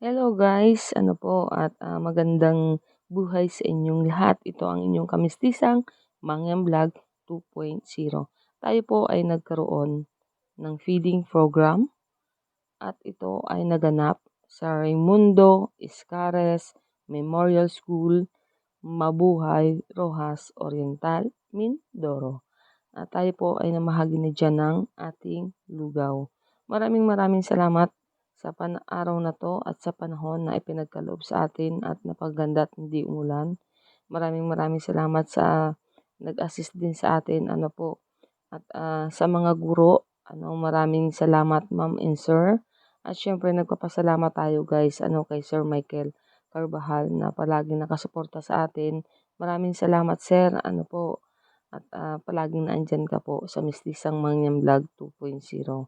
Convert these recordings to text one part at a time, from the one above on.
Hello guys, ano po at magandang buhay sa inyong lahat. Ito ang inyong kamistisang Mangyang Vlog 2.0. Tayo po ay nagkaroon ng feeding program at ito ay naganap sa Raimundo Iscares Memorial School, Mabuhay, Rojas Oriental, Mindoro. At tayo po ay namahagi na dyan ng ating lugaw. Maraming salamat sa araw na to at sa panahon na ipinagkaloob sa atin at napaganda at hindi umulan. Maraming salamat sa nag-assist din sa atin at sa mga guro. Maraming salamat ma'am and sir. At syempre nagpapasalamat tayo guys kay Sir Michael Carbajal na palagi nakasuporta sa atin. Maraming salamat sir. At palaging naandyan ka po sa Mistisang Mangyang Vlog 2.0.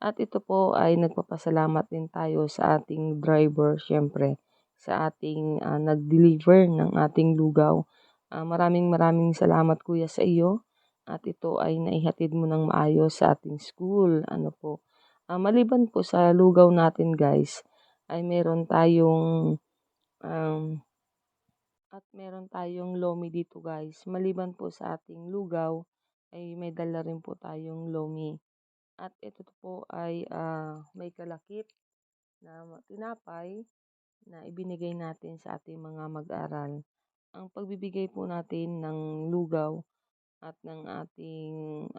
At ito po ay nagpapasalamat din tayo sa ating driver, syempre, sa ating nag-deliver ng ating lugaw. Maraming salamat kuya sa iyo. At ito ay naihatid mo ng maayos sa ating school. Maliban po sa lugaw natin guys, ay um, meron tayong lomi dito guys. Maliban po sa ating lugaw, ay may dala rin po tayong lomi. At ito po ay may kalakip na tinapay na ibinigay natin sa ating mga mag-aral. Ang pagbibigay po natin ng lugaw at ng ating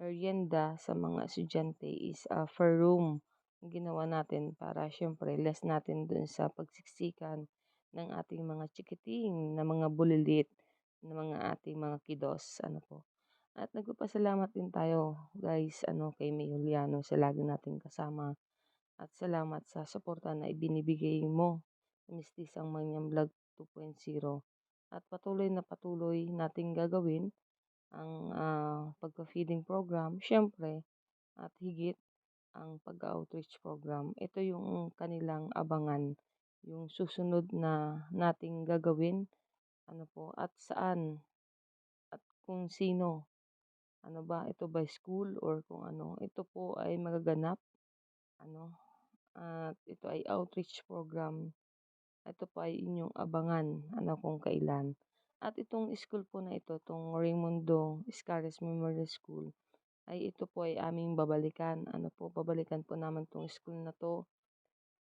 merienda sa mga estudyante is per room ang ginawa natin para syempre less natin dun sa pagsiksikan ng ating mga chikiting na mga bulilit na mga ating mga kidos. At nagpapasalamat din tayo guys kay May Juliano sa lagi nating kasama at salamat sa suporta na ibinibigay mo sa Mistisang Mangyang Vlog 2.0 at patuloy nating gagawin ang pagpa-feeding program, syempre, at higit ang pag-outreach program. Ito yung kanilang abangan, yung susunod na nating gagawin, at saan, at kung sino, ito ba school or kung ano, ito po ay magaganap, ano, at ito ay outreach program. Ito po ay inyong abangan, kung kailan. At itong school po na ito, itong Raimundo Iscares Memorial School, ay ito po ay aming babalikan. Babalikan po naman itong school na to.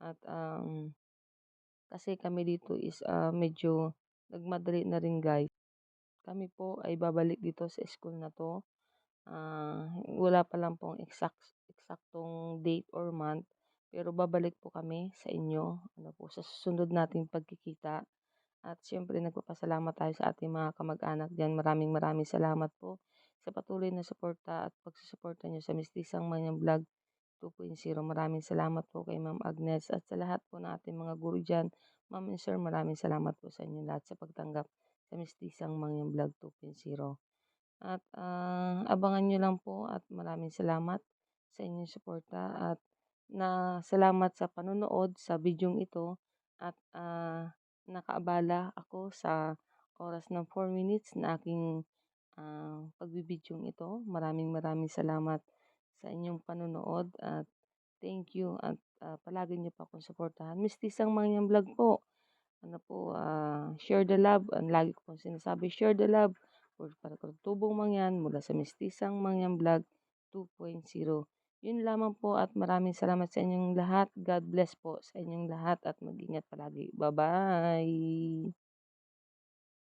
At kasi kami dito is medyo nagmadali na rin guys. Kami po ay babalik dito sa school na to. Wala pa lang pong eksaktong date or month. Pero babalik po kami sa inyo. Sa susunod nating pagkikita. At syempre nagpapasalamat tayo sa ating mga kamag-anak diyan. Maraming salamat po sa patuloy na suporta at pagsusuporta niyo sa Mistisang Mangyang Vlog 2.0. Maraming salamat po kay Ma'am Agnes at sa lahat po ng ating mga guro diyan. Ma'am and Sir, maraming salamat po sa inyo lahat sa pagtanggap sa Mistisang Mangyang Vlog 2.0. At abangan nyo lang po at maraming salamat sa inyong suporta at salamat sa panonood sa bidyong ito at nakaabala ako sa oras ng 4 minutes na aking pagbibidyong ito. Maraming salamat sa inyong panonood at thank you at palagi niyo pa akong suportahan. Mistisang Mangyang Vlog po. Share the love. Ang lagi ko pong sinasabi, share the love para tubong mangyan mula sa Mistisang Mangyang Vlog 2.0. Yun lamang po at maraming salamat sa inyong lahat. God bless po sa inyong lahat at mag-ingat palagi. Bye-bye!